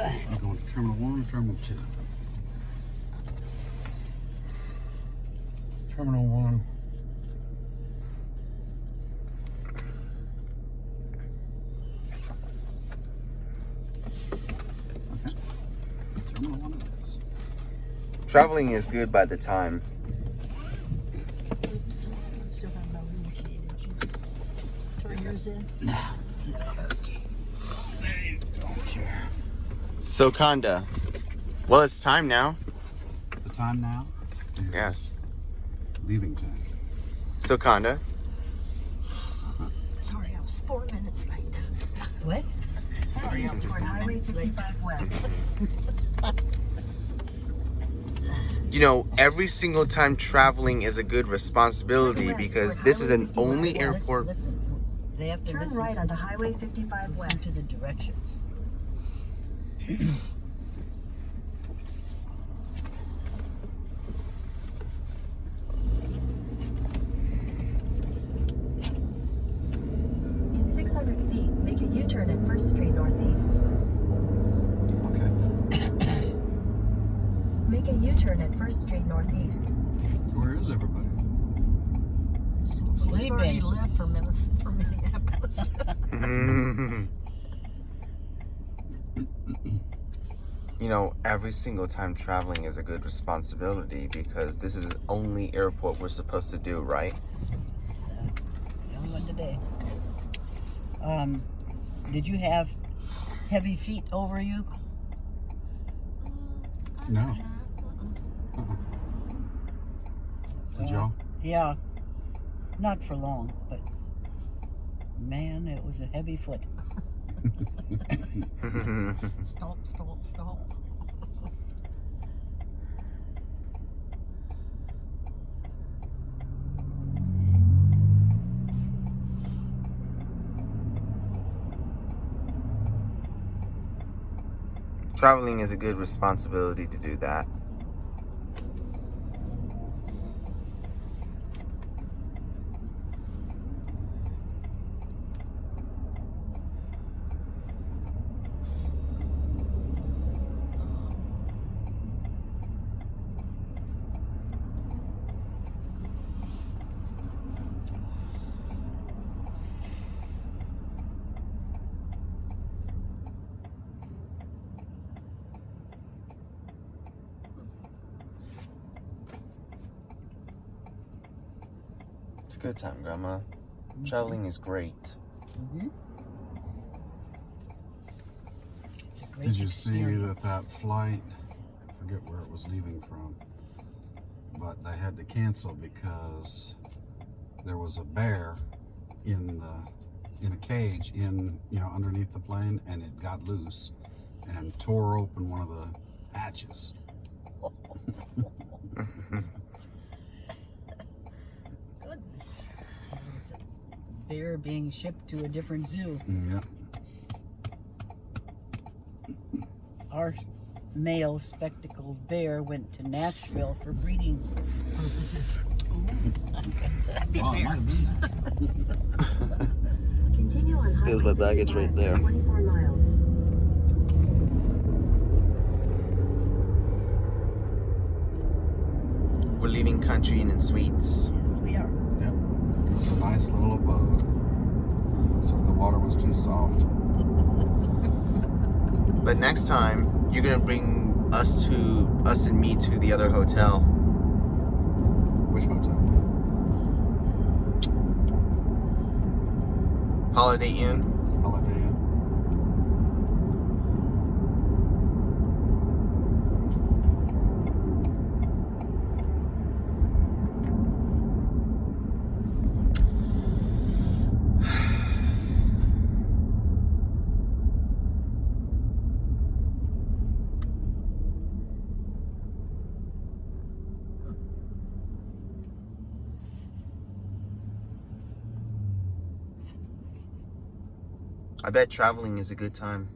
I'm going to Terminal 1 or Terminal 2? Terminal 1. Okay. Terminal 1 it is. Traveling is good by the time. Oops, still have no room key. Did you turn yours in? No. Okay. I don't care. So, Conda. Well, it's time now. The time now is Yes. leaving time. So, Conda. Sorry, I was 4 minutes late. What? Sorry, I was 4 Highway minutes late. 55 West. You know, every single time traveling is a good responsibility because this is an only airport. Listen. They have to Turn listen right onto Highway 55 listen West. to the directions. In 600 feet, make a U-turn at 1st Street Northeast. Okay. Make a U-turn at 1st Street Northeast. Where is everybody? We've already left for Minneapolis. You know, every single time traveling is a good responsibility because this is the only airport we're supposed to do, right? The only one today. Did you have heavy feet over you? No. Did y'all? Yeah. Not for long, but man, it was a heavy foot. Stop, stop, stop. Traveling is a good responsibility to do that. It's a good time, Grandma. Traveling is great. Mm-hmm. It's a great Did you see experience. that flight, I forget where it was leaving from, but they had to cancel because there was a bear in a cage underneath the plane, and it got loose and tore open one of the hatches. Goodness. It was a bear being shipped to a different zoo. Yep. Our male spectacled bear went to Nashville for breeding purposes. Well, it might have been that. Continue on Highway Here's my baggage right 55 there. 24 miles. We're leaving Country Inn and Suites. Yes, we are. Yep. It was a nice little abode. Except the water was too soft. But next time, you're gonna bring us and me to the other hotel. Which hotel? Holiday Inn. Holiday Inn. I bet traveling is a good time.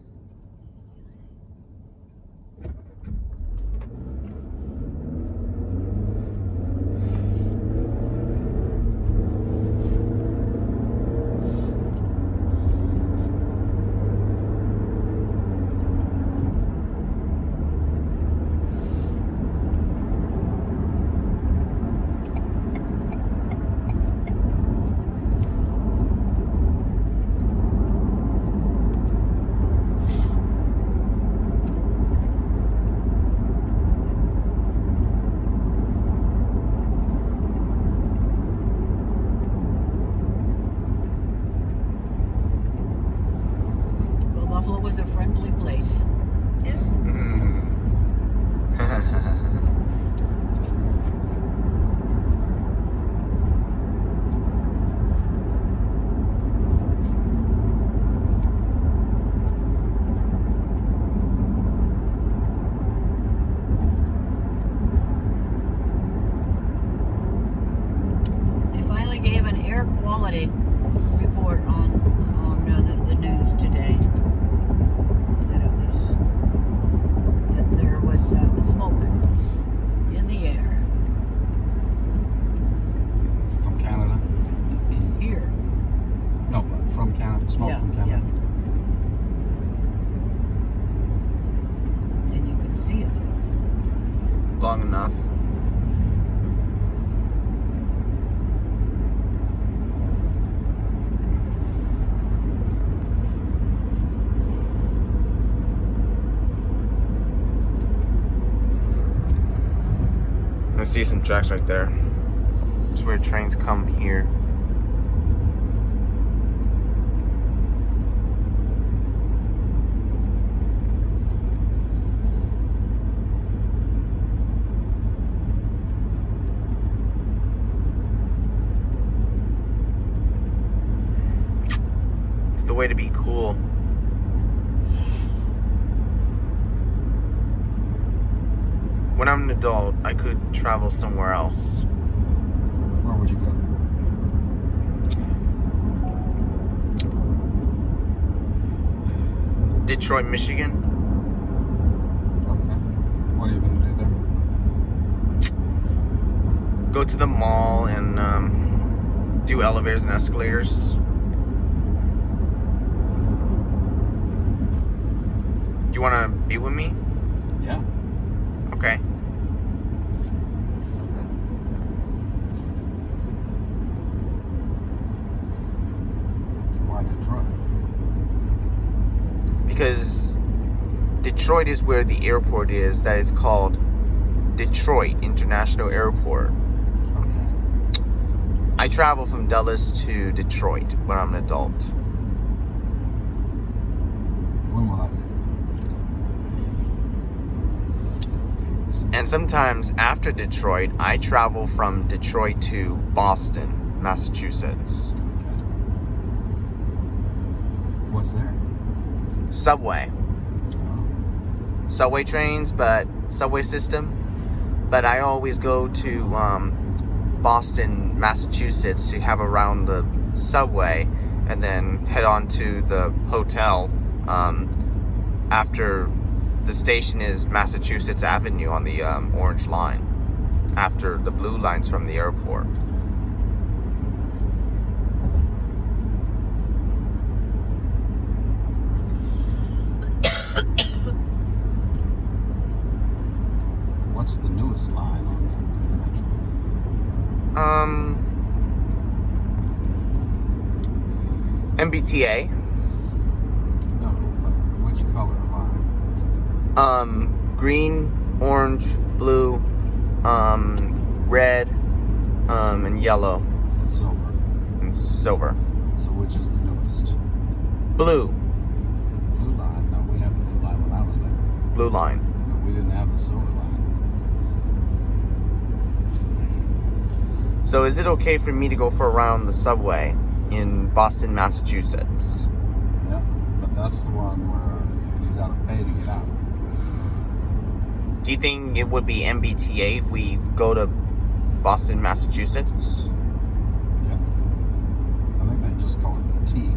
was a friendly place. They finally gave an air quality report on the news today. That there was smoke in the air From Canada? here. No, but from Canada. Smoke Yeah, from Canada. And you can see it. Long enough. I see some tracks right there. It's where trains come here. It's the way to be cool. When I'm an adult, I could travel somewhere else. Where would you go? Detroit, Michigan. Okay. What are you going to do there? Go to the mall and do elevators and escalators. Do you want to be with me? Yeah. Okay. Why Detroit? Because Detroit is where the airport is. That is called Detroit International Airport. Okay. I travel from Dulles to Detroit when I'm an adult. When will that be? And sometimes after Detroit, I travel from Detroit to Boston, Massachusetts. Okay. What's there? Subway. Oh. Subway trains, but subway system. But I always go to Boston, Massachusetts to have around the subway and then head on to the hotel after the station is Massachusetts Avenue on the orange line, after the blue lines from the airport. What's the newest line on the metro? MBTA. No, but which color line? Green, orange, blue, red, and yellow, And silver. and silver. So which is the newest? Blue. Blue line. No, we had the blue line when I was there. Blue line. But we didn't have the silver line. So is it okay for me to go for a ride on the subway in Boston, Massachusetts? Yeah, but that's the one where you gotta pay to get out. Do you think it would be MBTA if we go to Boston, Massachusetts? Yeah. I think they just call it the T.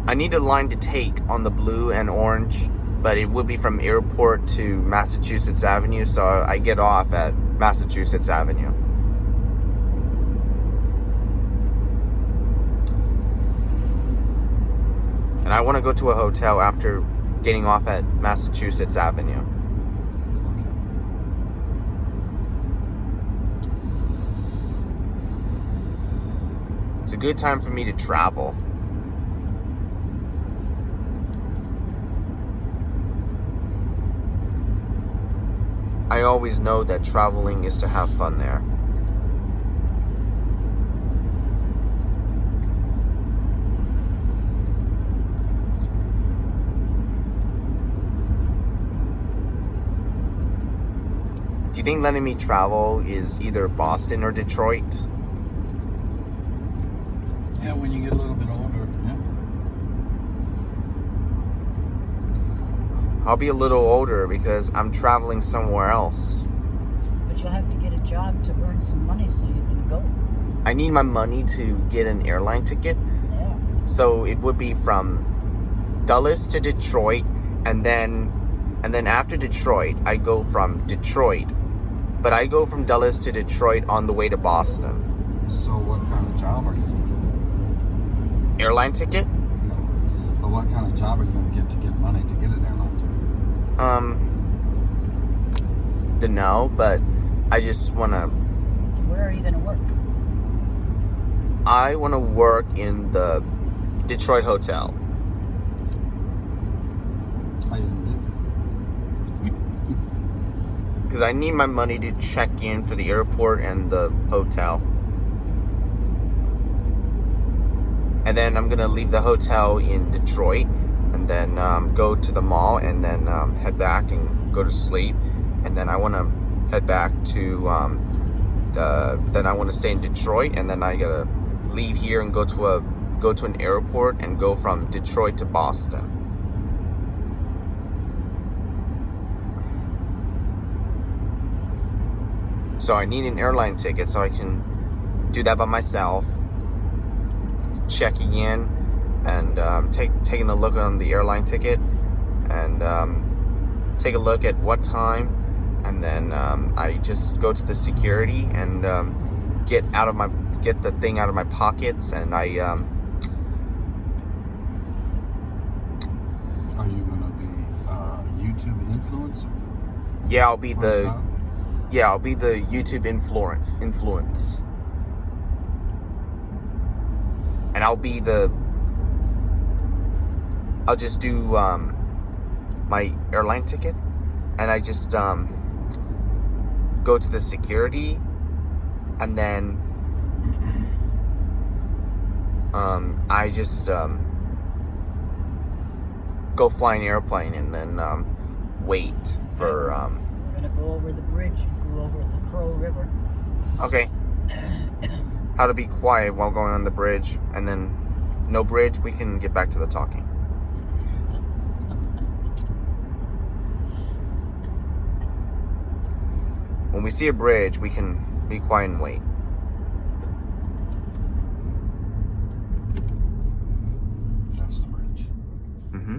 I need a line to take on the blue and orange, but it would be from airport to Massachusetts Avenue, so I get off at Massachusetts Avenue. And I want to go to a hotel after getting off at Massachusetts Avenue. It's a good time for me to travel. I always know that traveling is to have fun there. think letting me travel is either Boston or Detroit. Yeah, when you get a little bit older. I'll be a little older because I'm traveling somewhere else. But you'll have to get a job to earn some money so you can go. I need my money to get an airline ticket. Yeah. So it would be from Dulles to Detroit, and then after Detroit, I go from Detroit. But I go from Dulles to Detroit on the way to Boston. So what kind of job are you going to Airline ticket? get? But what kind of job are you going to get money to get an airline ticket? Don't know, but I just want to... Where are you going to work? I want to work in the Detroit hotel. I didn't get Because I need my money to check in for the airport and the hotel. And then I'm going to leave the hotel in Detroit. And then go to the mall. And then head back and go to sleep. And then I want to head back to... then I want to stay in Detroit. And then I got to leave here and go to an airport. And go from Detroit to Boston. So I need an airline ticket so I can do that by myself. Checking in and taking a look on the airline ticket and take a look at what time, and then I just go to the security and get the thing out of my pockets, and I Are you going to be a YouTube influencer? I'll be for a the job? I'll be the YouTube influence. And I'll just do my airline ticket, and I just go to the security, and then I just go fly an airplane, and then wait for We're going to go over the bridge and go over the Crow River. okay, how to be quiet while going on the bridge, and then no bridge, we can get back to the talking. When we see a bridge, we can be quiet and wait. That's the bridge. Mm-hmm.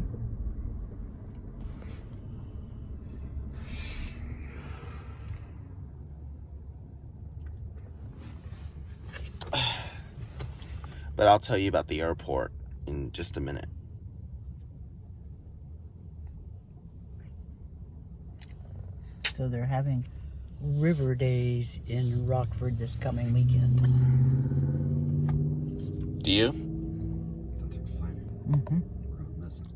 But I'll tell you about the airport in just a minute. So they're having River Days in Rockford this coming weekend. Do you? That's exciting. Mm-hmm. We're going to miss it.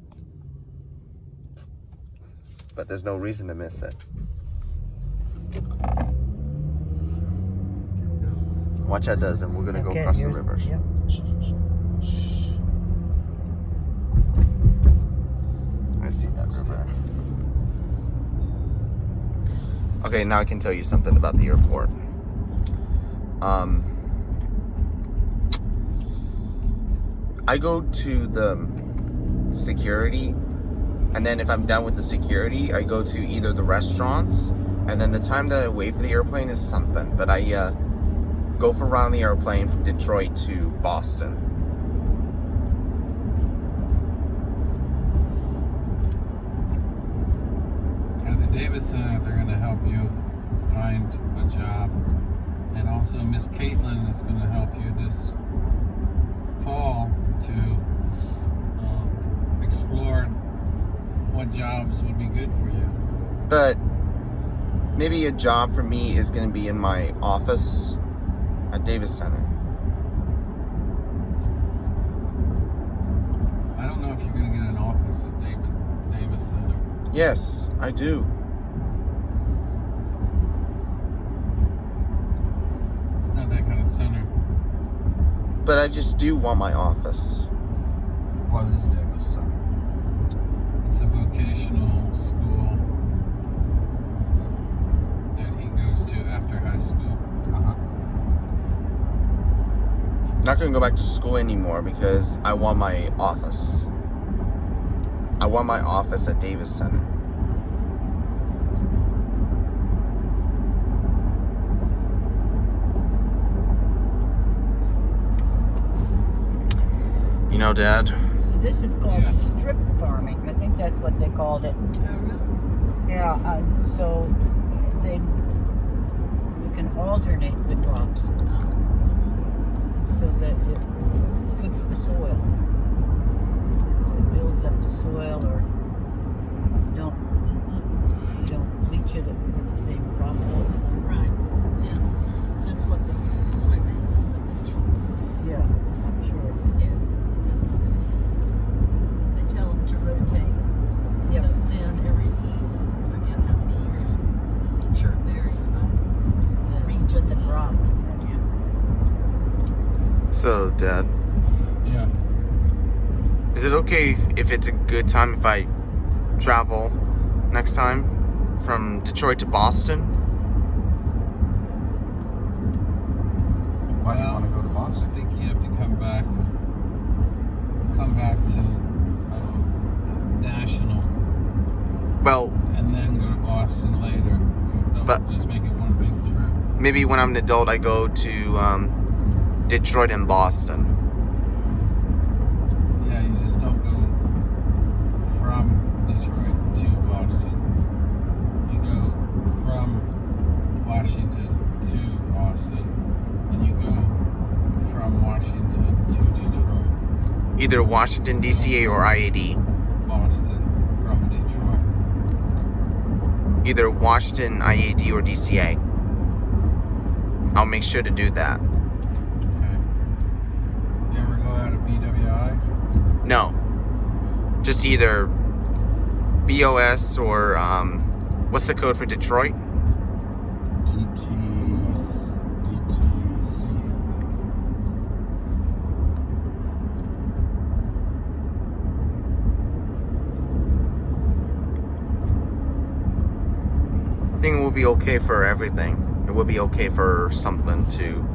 But there's no reason to miss it. Here we go. Watch that does, and we're gonna go across the river. Yep. I see that river. Okay, now I can tell you something about the airport. I go to the security, and then if I'm done with the security, I go to either the restaurants, and then the time that I wait for the airplane is something. But I go for around the airplane from Detroit to Boston. At the Davis Center, they're going to help you find a job. And also Miss Caitlin is going to help you this fall to explore what jobs would be good for you. But maybe a job for me is going to be in my office at Davis Center. I don't know if you're going to get an office at Davis Center. Yes, I do. It's not that kind of center. But I just do want my office. What is Davis Center? It's a vocational school that he goes goes to after high school. Uh-huh. Not gonna go back to school anymore because I want my office. I want my office at Davis Center. You know, Dad, So this is called Yeah. strip farming. I think that's what they called it. Oh, really? Yeah, so then you can alternate the crops so that it's good for the soil. It builds up the soil, or don't you don't bleach it with the same crop. Right. Yeah. That's what they use the soybeans so much for. Yeah, I'm sure. Yeah. That's. They tell them to rotate Yep. those in every. I forget how many years. I'm sure it varies by With the crop. yeah. so Dad, Yeah. is it okay if it's a good time if I travel next time from Detroit to Boston? Why do you Well, want to go to I Boston? think you have to come back to national, Well, and then go to Boston later. Don't But- just make it one big trip. maybe when I'm an adult, I go to Detroit and Boston. Yeah, you just don't go from Detroit to Boston. You go from Washington to Boston, and you go from Washington to Detroit. Either Washington, D.C. or IAD. Boston from Detroit. Either Washington, IAD, or DCA. I'll make sure to do that. Okay. You ever go out of BWI? No. Just either BOS or, what's the code for Detroit? DTC. I think it will be okay for everything. It will be okay for something to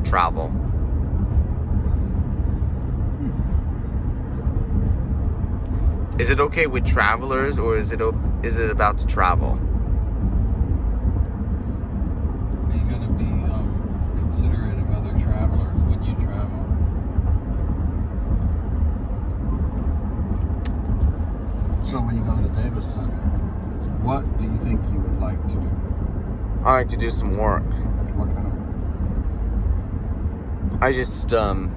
travel. Is it okay with travelers, or is it about to travel? You gotta be considerate of other travelers when you travel. So when you go to the Davis Center, what do you think you would like to do? I like to do some work. What kind of work? I just, You're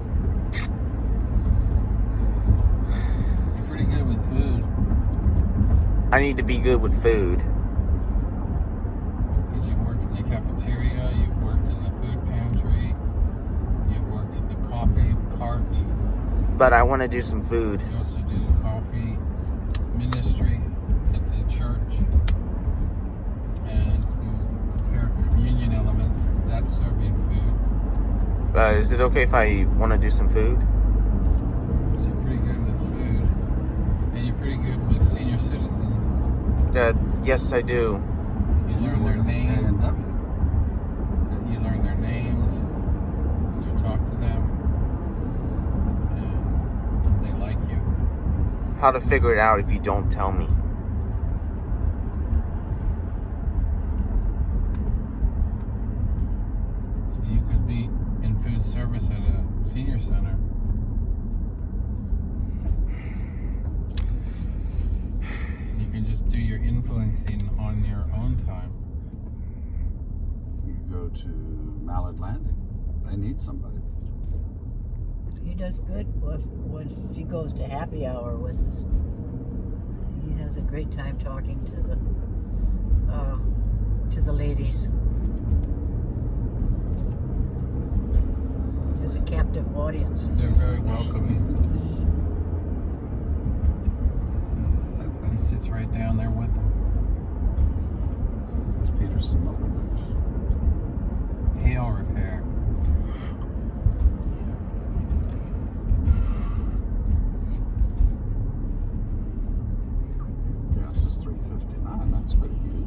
pretty good with food. I need to be good with food. Because you've worked in the cafeteria, you've worked in the food pantry, you've worked at the coffee cart. But I want to do some food. You also do the coffee ministry at the church. And you prepare communion elements. That's serving food. Is it okay if I want to do some food? So you're pretty good with food. And you're pretty good with senior citizens. Dad, yes, I do. You So you learn work their at the names. K&W. You learn their names. And you talk to them. And they like you. How to figure it out if you don't tell me. So you could be in food service at a senior center. You can just do your influencing on your own time. You go to Mallard Landing. They need somebody. He does good when he goes to happy hour with us. He has a great time talking to the ladies. He has a captive audience. They're very welcoming. He sits right down there with them. It's Peterson Motorworks. Hail repair. Gas is $3.59. That's pretty good.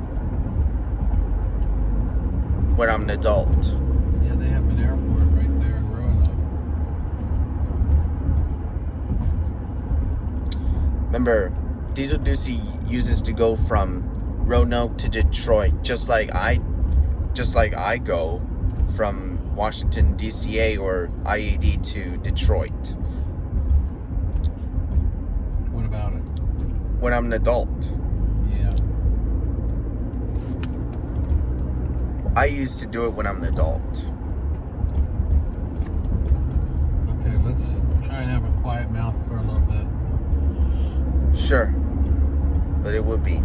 when I'm an adult. Yeah, they have an airport right there in Roanoke. Remember, Diesel Ducey uses to go from Roanoke to Detroit, just like I go from Washington DCA or IAD to Detroit. What about it? When I'm an adult. Yeah. I used to do it when I'm an adult. Okay, let's try and have a quiet mouth for a little bit. Sure. But it would be.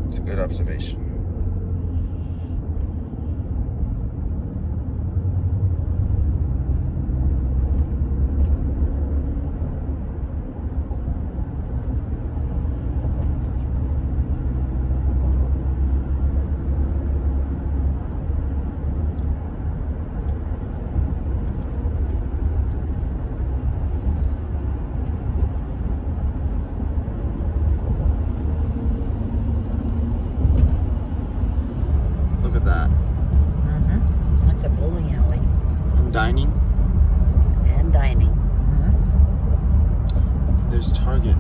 It's a good observation. Look at that. Mm-hmm. That's a bowling alley And dining. and dining. Mm-hmm. There's Target.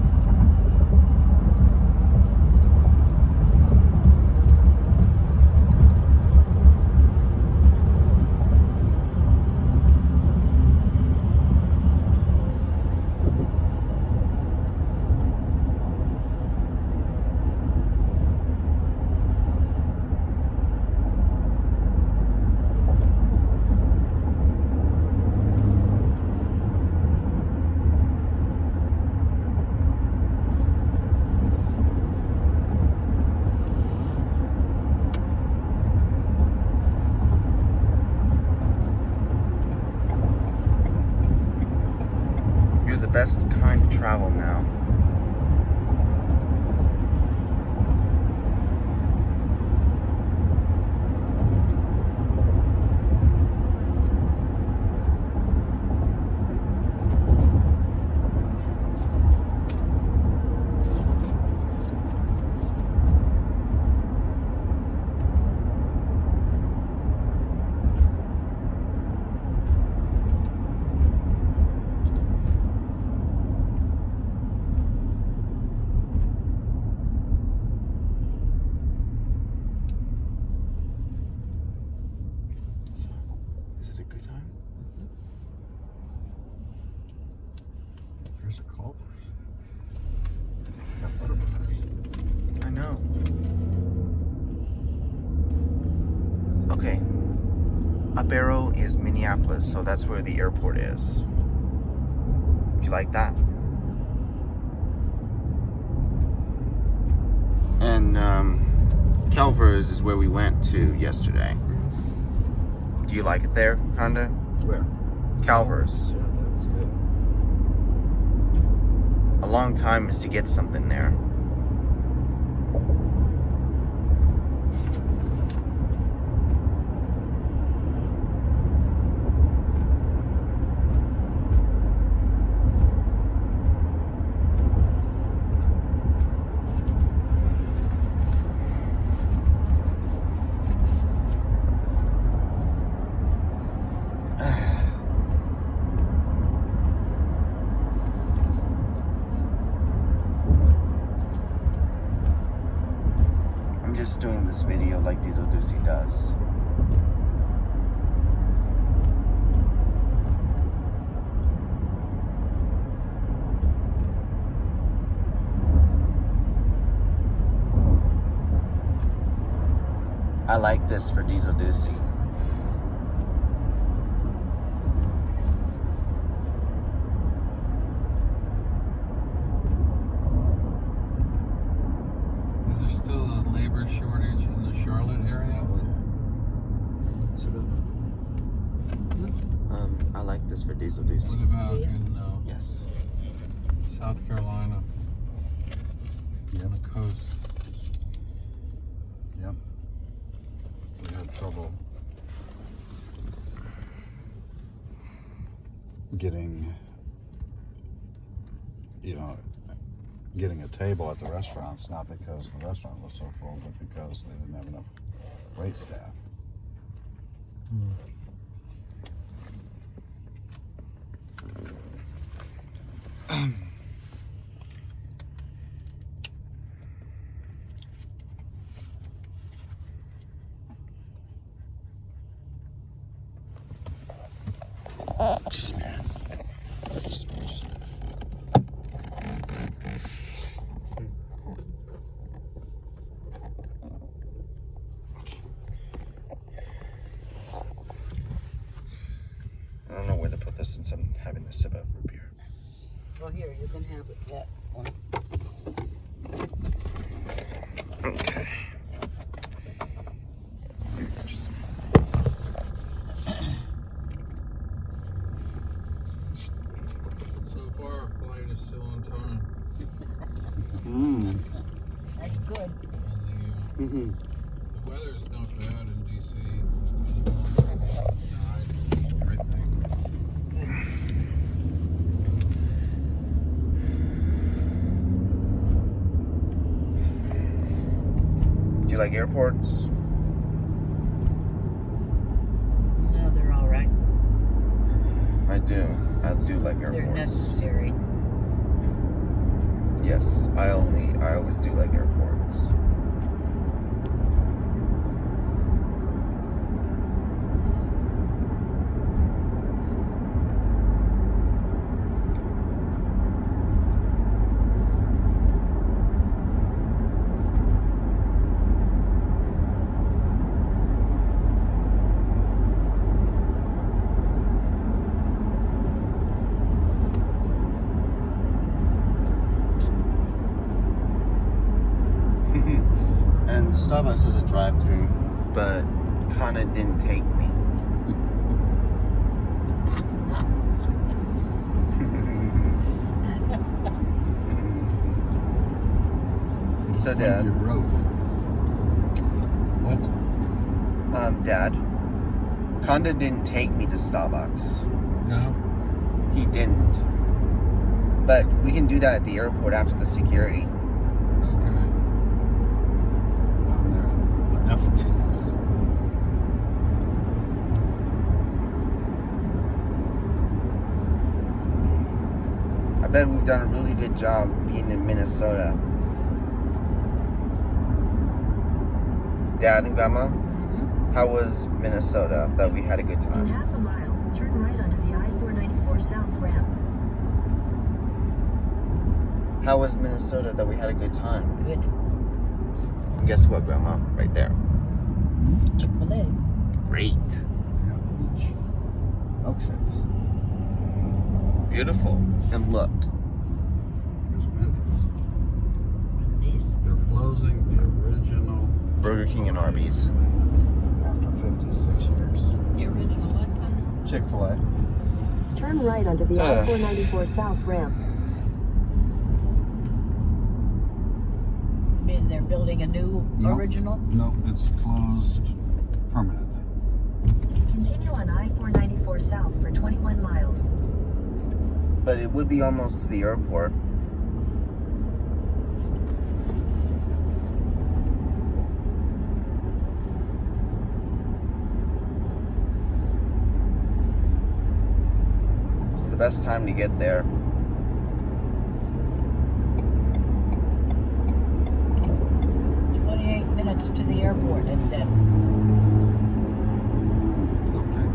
You're the best kind to travel now. Is it a good time? There's a Culver's. Got Butterburgers. I know. Okay. Up arrow is Minneapolis, so that's where the airport is. Do you like that? And Calvers is where we went to yesterday. Do you like it there, kinda? Where? Calvers. Yeah, that was good. A long time is to get something there. doing this video like Diesel Ducey does. I like this for Diesel Ducey. Is there still a labor shortage in the Charlotte area? I like this for Diesel Ducey. What about in Yes. South Carolina? Yep. On the coast. Yep. We had trouble getting, getting a table at the restaurants, not because the restaurant was so full, but because they didn't have enough wait staff. Just a minute. I don't know where to put this since I'm having the sip of root beer. Well, here, you can have it, that one. Okay. Just So far, our flight is still on time. That's good. And Mm-hmm. the weather's not bad in DC anymore. Everything. Do you like airports? No, they're all right. I do. I do like They're airports. necessary. Yes, I always do like airports. And Starbucks has a drive-through, but kinda didn't take me. So, Dad. Your growth. What? Dad, Conda didn't take me to Starbucks. No? He didn't. But we can do that at the airport after the security. Okay. Down there at the F gates. I bet we've done a really good job being in Minnesota. Dad and Grandma, how was Minnesota? That we had a good In time. half a mile, turn right onto the I-494 South ramp. How was Minnesota that we had a good time? Good. And guess what, Grandma? Right there. Chick-fil-A. Great. Yeah, beach. Milkshakes. Beautiful. And look. There's Wendy's. These. They're closing the original Burger King and Arby's. after 56 years. The original what, Conda? Chick-fil-A. Turn right onto the I-494 South ramp. I mean, they're building a new No. original? No, it's closed permanently. Continue on I-494 South for 21 miles. But it would be almost to the airport. It's the best time to get there. flights to the airport, it said. Okay.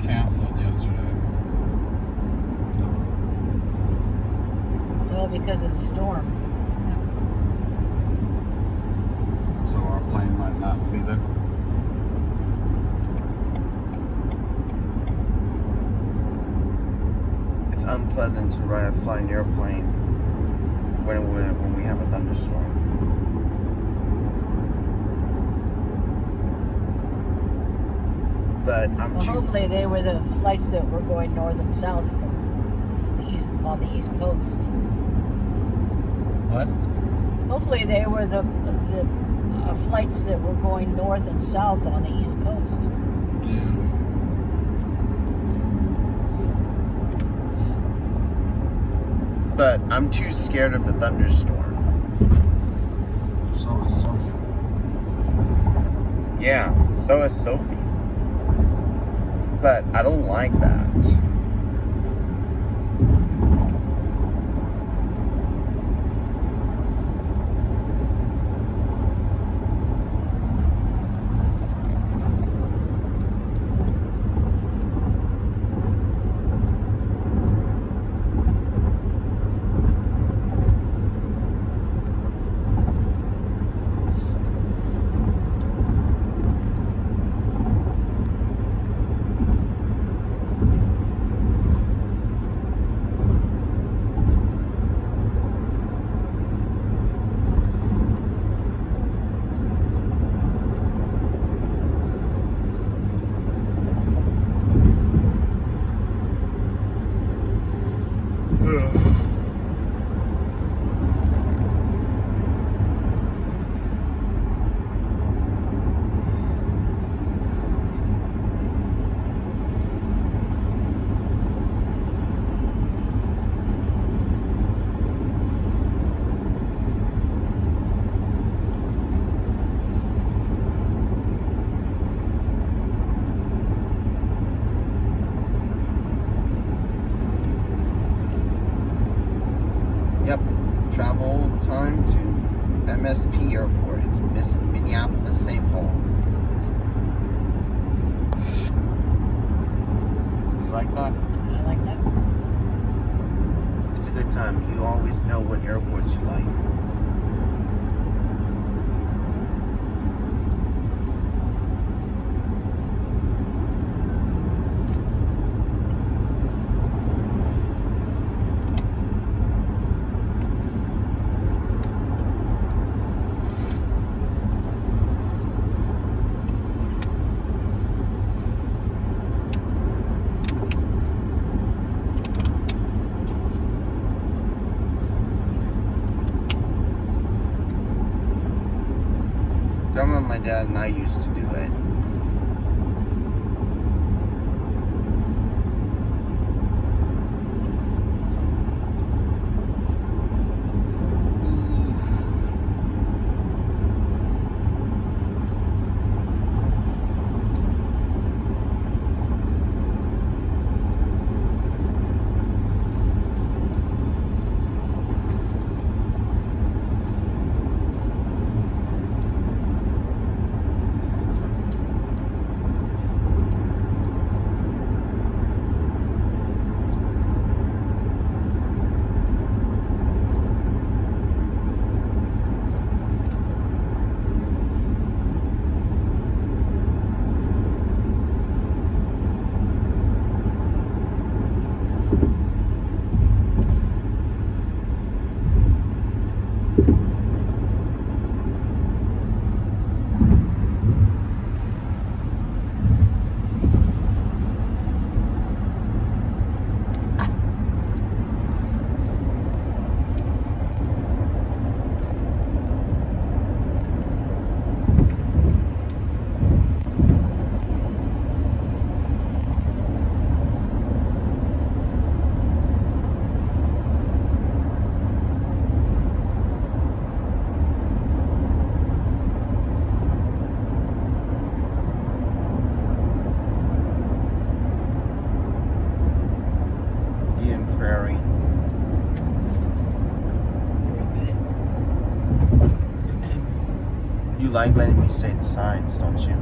Canceled yesterday. Well, because of the storm. So our plane might not be there. It's unpleasant to fly an airplane when we have a thunderstorm. But Well, hopefully they were the flights that were going north and south from the east, on the East Coast. What? Hopefully they were the flights that were going north and south on the East Coast. Yeah. But I'm too scared of the thunderstorm. So is Sophie. Yeah, so is Sophie. But I don't like that. Travel time to MSP Airport. It's Minneapolis, St. Paul. You like that? I like that. It's a good time. You always know what airports you like. Dad and I used to do it. Prairie. You like letting me say the signs, don't you?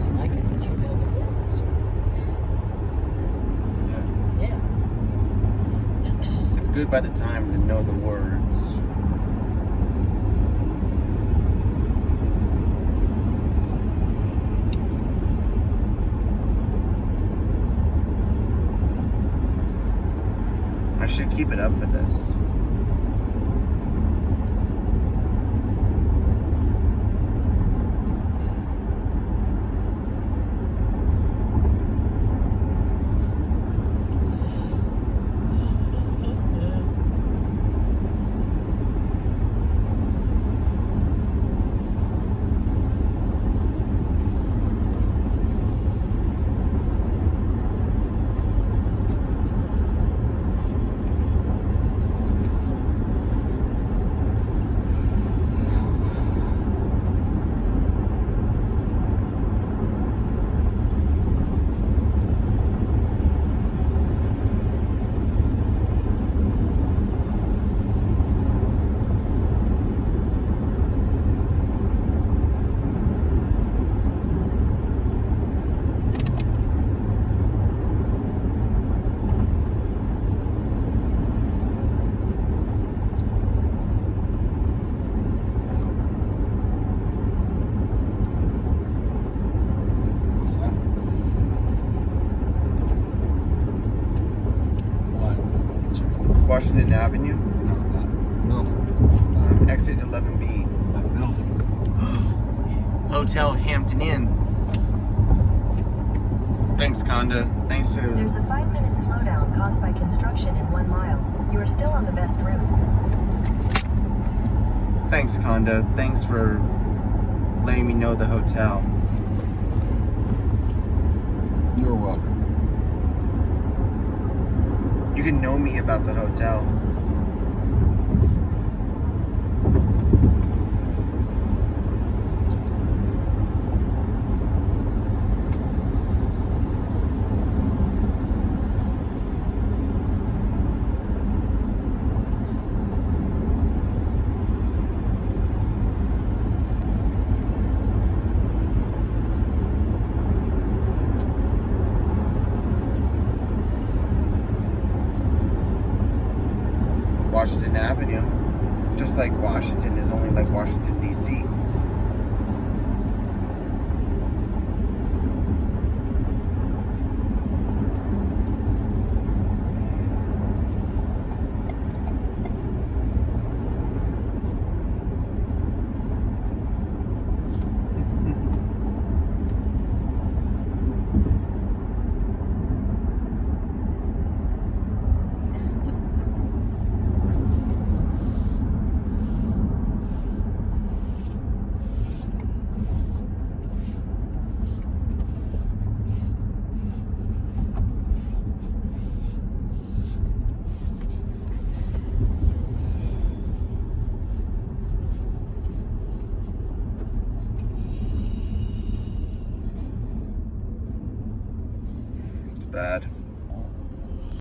I like it that you know the words. Yeah. It's good by the time to know the words. I should keep it up for this. Washington Avenue, No, that building. exit 11B, That building. Hotel Hampton Inn. Thanks, Conda. Thanks for. There's a 5-minute slowdown caused by construction in 1 mile. You are still on the best route. Thanks, Conda. Thanks for letting me know the hotel. You're welcome. You can know me about the hotel. Washington Avenue, just like Washington is only like Washington, D.C. It's bad.